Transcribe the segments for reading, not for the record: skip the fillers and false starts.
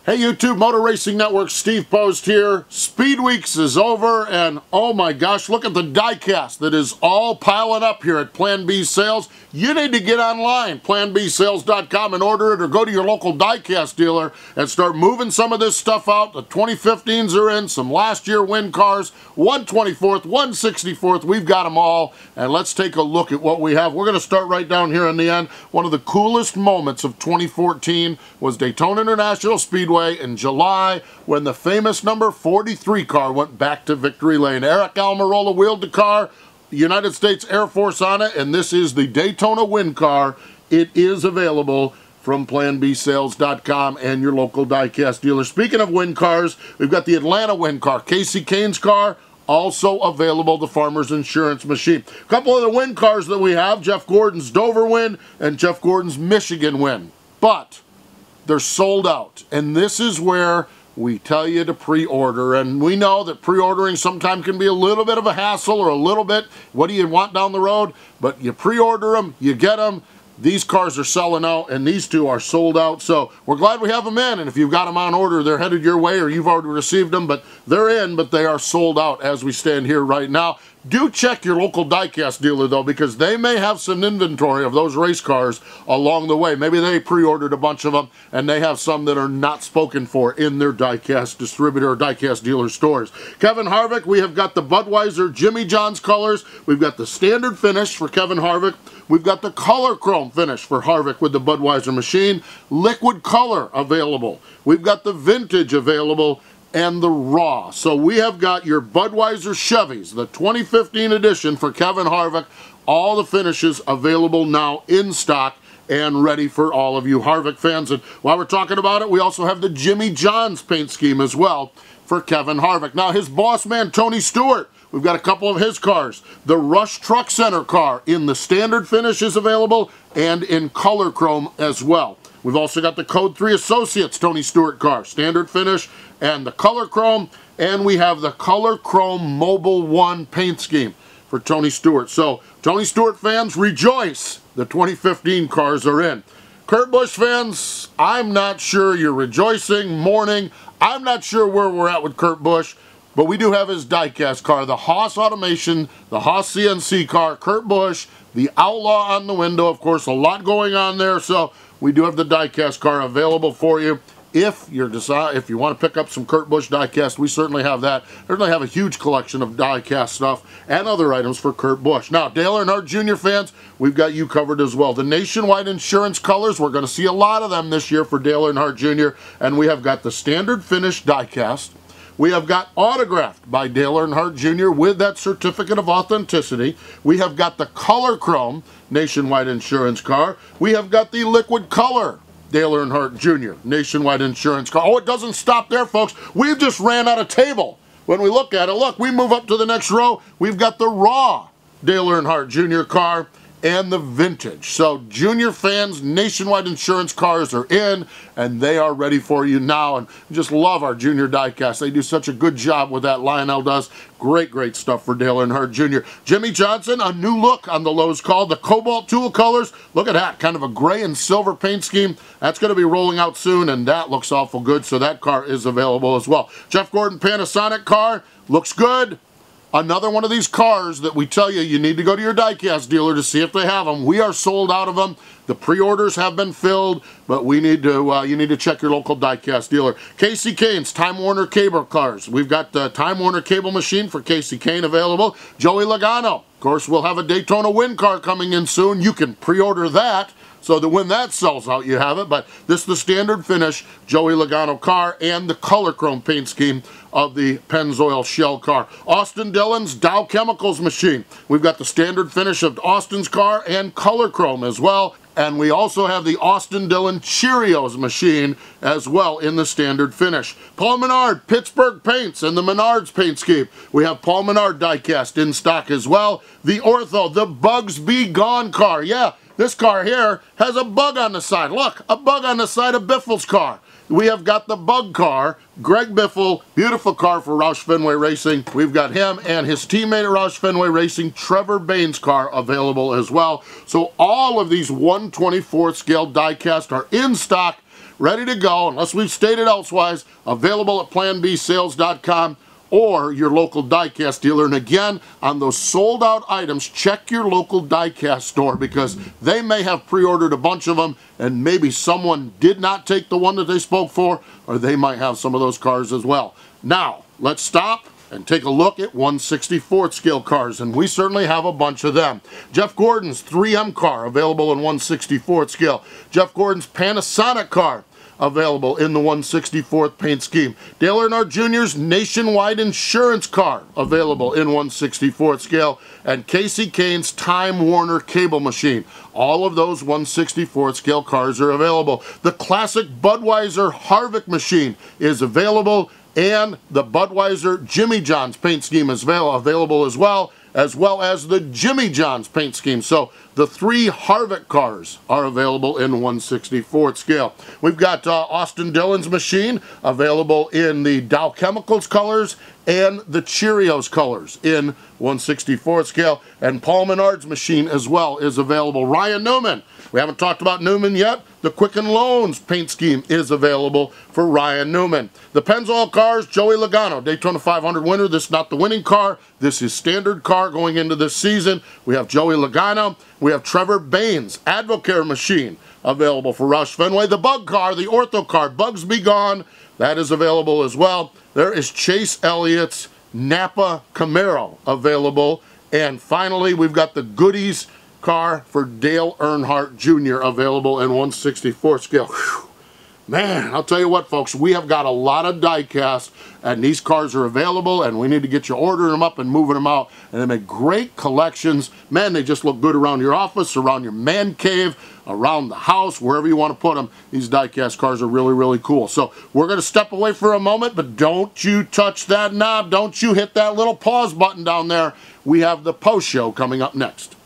Hey YouTube, Motor Racing Network, Steve Post here. Speed Weeks is over, and oh my gosh, look at the diecast that is all piling up here at Plan B Sales. You need to get online, planbsales.com, and order it, or go to your local diecast dealer and start moving some of this stuff out. The 2015s are in, some last year win cars, 124th, 164th, we've got them all, and let's take a look at what we have. We're going to start right down here in the end. One of the coolest moments of 2014 was Daytona International Speedway in July when the famous number 43 car went back to victory lane. Eric Almirola wheeled the car, United States Air Force on it, and this is the Daytona win car. It is available from planbsales.com and your local diecast dealer. Speaking of win cars, we've got the Atlanta win car, Casey Kane's car, also available, the Farmers Insurance machine. A couple of the win cars that we have, Jeff Gordon's Dover win and Jeff Gordon's Michigan win. But they're sold out, and this is where we tell you to pre-order, and we know that pre-ordering sometimes can be a little bit of a hassle or a little bit, what do you want down the road? But you pre-order them, you get them. These cars are selling out, and these two are sold out, so we're glad we have them in, and if you've got them on order, they're headed your way, or you've already received them, but they're in, but they are sold out as we stand here right now. Do check your local diecast dealer, though, because they may have some inventory of those race cars along the way. Maybe they pre-ordered a bunch of them, and they have some that are not spoken for in their diecast distributor or diecast dealer stores. Kevin Harvick, we have got the Budweiser Jimmy John's colors. We've got the standard finish for Kevin Harvick. We've got the color chrome finish for Harvick with the Budweiser machine. Liquid color available. We've got the vintage available and the raw. So we have got your Budweiser Chevys, the 2015 edition for Kevin Harvick. All the finishes available now in stock and ready for all of you Harvick fans. And while we're talking about it, we also have the Jimmy John's paint scheme as well for Kevin Harvick. Now his boss man, Tony Stewart, we've got a couple of his cars. The Rush Truck Center car in the standard finish is available and in color chrome as well. We've also got the Code 3 Associates Tony Stewart car, standard finish and the color chrome, and we have the color chrome Mobile 1 paint scheme for Tony Stewart. So Tony Stewart fans, rejoice, the 2015 cars are in. Kurt Busch fans, I'm not sure you're rejoicing, mourning. I'm not sure where we're at with Kurt Busch, but we do have his diecast car, the Haas Automation, the Haas CNC car, Kurt Busch, the Outlaw on the window. Of course, a lot going on there, so we do have the diecast car available for you. If you want to pick up some Kurt Busch diecast, we certainly have that. Certainly have a huge collection of diecast stuff and other items for Kurt Busch. Now, Dale Earnhardt Jr. fans, we've got you covered as well. The Nationwide Insurance colors, we're going to see a lot of them this year for Dale Earnhardt Jr., and we have got the standard finish diecast. We have got autographed by Dale Earnhardt Jr. with that certificate of authenticity. We have got the color chrome Nationwide Insurance car. We have got the liquid color Dale Earnhardt Jr. Nationwide Insurance car. Oh, it doesn't stop there, folks. We've just ran out of table. When we look at it, look, we move up to the next row. We've got the raw Dale Earnhardt Jr. car and the vintage. So Junior fans, Nationwide Insurance cars are in, and they are ready for you now. And we just love our Junior diecast. They do such a good job with that. Lionel does. Great, great stuff for Dale Earnhardt Jr. Jimmy Johnson, a new look on the Lowe's call. The Cobalt Tool colors. Look at that, kind of a gray and silver paint scheme. That's going to be rolling out soon, and that looks awful good. So that car is available as well. Jeff Gordon Panasonic car. Looks good. Another one of these cars that we tell you, you need to go to your diecast dealer to see if they have them. We are sold out of them. The pre-orders have been filled, but we need to, you need to check your local diecast dealer. Casey Kane's Time Warner cable cars. We've got the Time Warner cable machine for Casey Kane available. Joey Logano. Of course, we'll have a Daytona win car coming in soon. You can pre-order that, so that when that sells out, you have it. But this is the standard finish Joey Logano car and the color chrome paint scheme of the Pennzoil Shell car. Austin Dillon's Dow Chemicals machine. We've got the standard finish of Austin's car and color chrome as well. And we also have the Austin Dillon Cheerios machine as well in the standard finish. Paul Menard, Pittsburgh Paints and the Menards paint scheme. We have Paul Menard diecast in stock as well. The Ortho, the Bugs Be Gone car. Yeah, this car here has a bug on the side. Look, a bug on the side of Biffle's car. We have got the bug car, Greg Biffle, beautiful car for Roush Fenway Racing. We've got him and his teammate at Roush Fenway Racing, Trevor Bain's car, available as well. So all of these 1/24 scale diecast are in stock, ready to go, unless we've stated elsewise, available at planbsales.com or your local Diecast dealer. And again, on those sold out items, check your local Diecast store, because they may have pre-ordered a bunch of them and maybe someone did not take the one that they spoke for, or they might have some of those cars as well. Now, let's stop and take a look at 1/64th scale cars, and we certainly have a bunch of them. Jeff Gordon's 3M car, available in 1/64th scale. Jeff Gordon's Panasonic car, available in the 1/64th paint scheme. Dale Earnhardt Jr.'s Nationwide Insurance car, available in 1/64th scale. And Casey Kane's Time Warner cable machine. All of those 1/64th scale cars are available. The classic Budweiser Harvick machine is available, and the Budweiser Jimmy John's paint scheme is available as well as the Jimmy John's paint scheme. So the 3 Harvick cars are available in 1/64th scale. We've got Austin Dillon's machine available in the Dow Chemicals colors and the Cheerios colors in 1/64th scale. And Paul Menard's machine as well is available. Ryan Newman, we haven't talked about Newman yet. The Quicken Loans paint scheme is available for Ryan Newman. The Pennzoil cars, Joey Logano, Daytona 500 winner. This is not the winning car. This is standard car going into this season. We have Joey Logano. We have Trevor Baines, Advocare machine, available for Roush Fenway. The Bug car, the Ortho car, Bugs Be Gone, that is available as well. There is Chase Elliott's Napa Camaro available. And finally, we've got the Goodies car for Dale Earnhardt Jr. available in 1/64th scale. Whew. Man, I'll tell you what, folks, we have got a lot of diecast, and these cars are available, and we need to get you ordering them up and moving them out. And they make great collections. Man, they just look good around your office, around your man cave, around the house, wherever you want to put them. These diecast cars are really, really cool. So we're going to step away for a moment, but don't you touch that knob. Don't you hit that little pause button down there. We have the post show coming up next.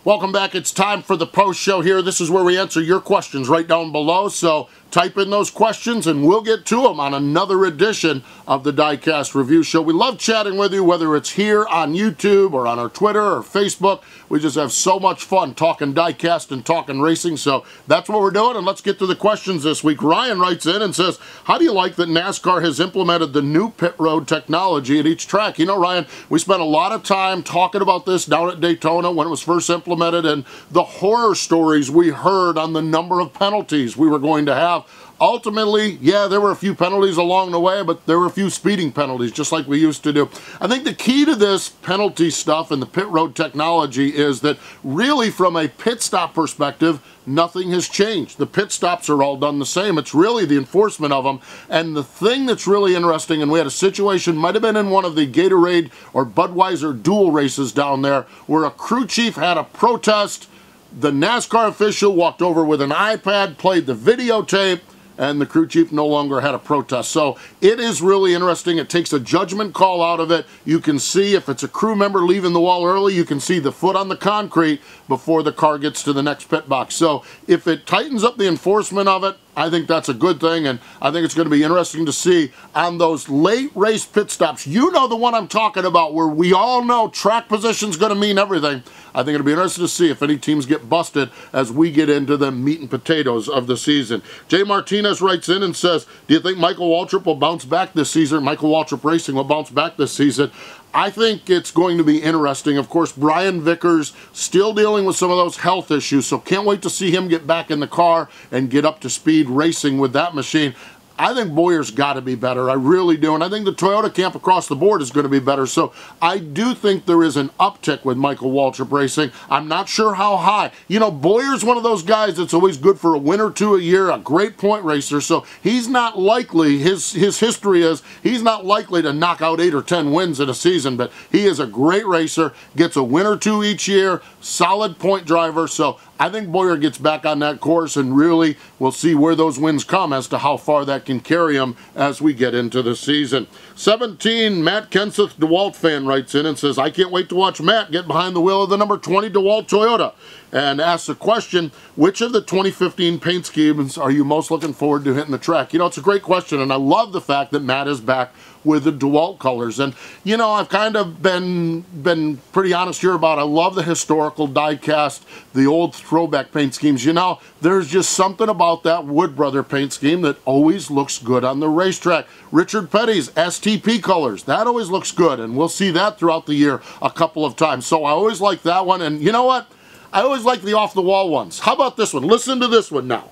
Welcome back. It's time for the post show here. This is where we answer your questions right down below. So type in those questions and we'll get to them on another edition of the Diecast Review Show. We love chatting with you, whether it's here on YouTube or on our Twitter or Facebook. We just have so much fun talking diecast and talking racing. So that's what we're doing, and let's get to the questions this week. Ryan writes in and says, how do you like that NASCAR has implemented the new pit road technology at each track? You know, Ryan, we spent a lot of time talking about this down at Daytona when it was first implemented, and the horror stories we heard on the number of penalties we were going to have. Ultimately, yeah, there were a few penalties along the way, but there were a few speeding penalties, just like we used to do. I think the key to this penalty stuff and the pit road technology is that really from a pit stop perspective, nothing has changed. The pit stops are all done the same. It's really the enforcement of them. And the thing that's really interesting, and we had a situation, might have been in one of the Gatorade or Budweiser dual races down there, where a crew chief had a protest. The NASCAR official walked over with an iPad, played the videotape, and the crew chief no longer had a protest. So it is really interesting. It takes a judgment call out of it. You can see if it's a crew member leaving the wall early, you can see the foot on the concrete before the car gets to the next pit box. So if it tightens up the enforcement of it, I think that's a good thing, and I think it's going to be interesting to see on those late race pit stops. You know the one I'm talking about, where we all know track position's going to mean everything. I think it'll be interesting to see if any teams get busted as we get into the meat and potatoes of the season. Jay Martinez writes in and says, do you think Michael Waltrip will bounce back this season? Michael Waltrip Racing will bounce back this season. I think it's going to be interesting. Of course, Brian Vickers still dealing with some of those health issues, so can't wait to see him get back in the car and get up to speed racing with that machine. I think Bowyer's got to be better. I really do. And I think the Toyota camp across the board is going to be better. So I do think there is an uptick with Michael Waltrip Racing. I'm not sure how high. You know, Bowyer's one of those guys that's always good for a win or two a year, a great point racer. So he's not likely, his history is, he's not likely to knock out 8 or 10 wins in a season. But he is a great racer, gets a win or two each year, solid point driver. So I think Bowyer gets back on that course, and really we'll see where those wins come as to how far that can carry them as we get into the season. 17, Matt Kenseth, DeWalt fan, writes in and says, I can't wait to watch Matt get behind the wheel of the number 20 DeWalt Toyota, and asks the question, which of the 2015 paint schemes are you most looking forward to hitting the track? You know, it's a great question, and I love the fact that Matt is back with the DeWalt colors. And, you know, I've kind of been pretty honest here about I love the historical die-cast, the old throwback paint schemes. You know, there's just something about that Wood Brother paint scheme that always looks good on the racetrack. Richard Petty's STP colors, that always looks good, and we'll see that throughout the year a couple of times. So I always like that one, and you know what? I always like the off-the-wall ones. How about this one? Listen to this one now.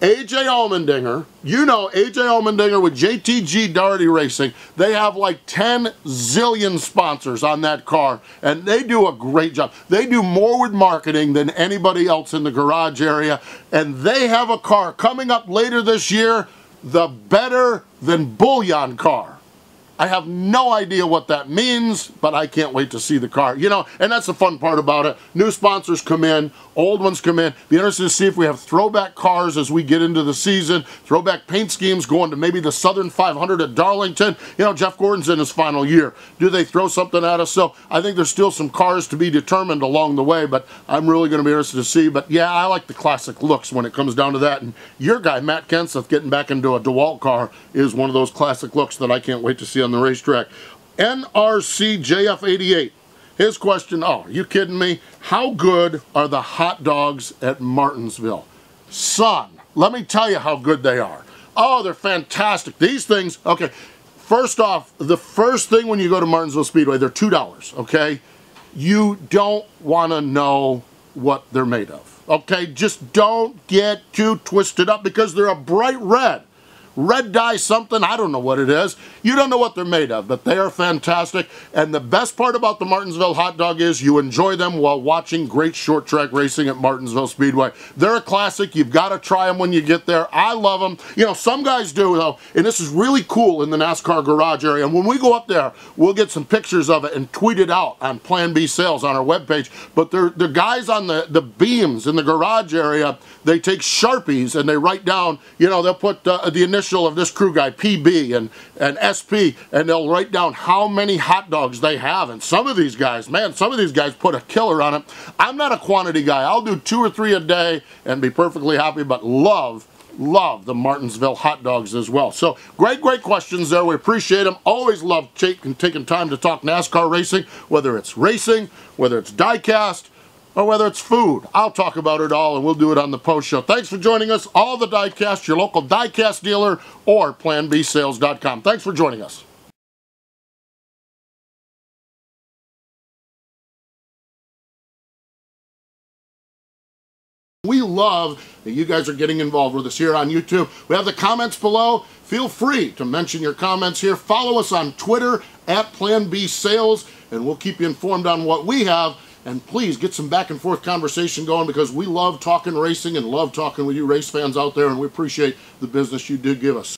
AJ Allmendinger, you know AJ Allmendinger with JTG Daugherty Racing, they have like 10 zillion sponsors on that car, and they do a great job. They do more with marketing than anybody else in the garage area, and they have a car coming up later this year, the Better Than Bullion car. I have no idea what that means, but I can't wait to see the car. You know, and that's the fun part about it. New sponsors come in, old ones come in. Be interested to see if we have throwback cars as we get into the season, throwback paint schemes going to maybe the Southern 500 at Darlington. You know, Jeff Gordon's in his final year. Do they throw something at us? So I think there's still some cars to be determined along the way, but I'm really going to be interested to see. But yeah, I like the classic looks when it comes down to that. And your guy, Matt Kenseth, getting back into a DeWalt car is one of those classic looks that I can't wait to see on the racetrack. NRC JF88. His question, oh, are you kidding me? How good are the hot dogs at Martinsville? Son, let me tell you how good they are. Oh, they're fantastic. These things, okay, first off, the first thing when you go to Martinsville Speedway, they're $2, okay? You don't want to know what they're made of, okay? Just don't get too twisted up because they're a bright red. Red dye something, I don't know what it is. You don't know what they're made of, but they are fantastic. And the best part about the Martinsville hot dog is you enjoy them while watching great short track racing at Martinsville Speedway. They're a classic. You've got to try them when you get there. I love them. You know, some guys do, though, and this is really cool in the NASCAR garage area. And when we go up there, we'll get some pictures of it and tweet it out on Plan B Sales on our webpage. But the guys on the beams in the garage area, they take Sharpies and they write down, you know, they'll put the initial of this crew guy, PB and SP, and they'll write down how many hot dogs they have. And some of these guys, man, some of these guys put a killer on it. I'm not a quantity guy. I'll do 2 or 3 a day and be perfectly happy, but love the Martinsville hot dogs as well. So great questions there. We appreciate them. Always love taking time to talk NASCAR racing, whether it's racing, whether it's die-cast, or whether it's food. I'll talk about it all, and we'll do it on the post show. Thanks for joining us. All the Diecast, your local Diecast dealer, or PlanBSales.com. Thanks for joining us. We love that you guys are getting involved with us here on YouTube. We have the comments below. Feel free to mention your comments here. Follow us on Twitter at Plan B Sales, and we'll keep you informed on what we have. And please get some back and forth conversation going because we love talking racing and love talking with you race fans out there, and we appreciate the business you do give us.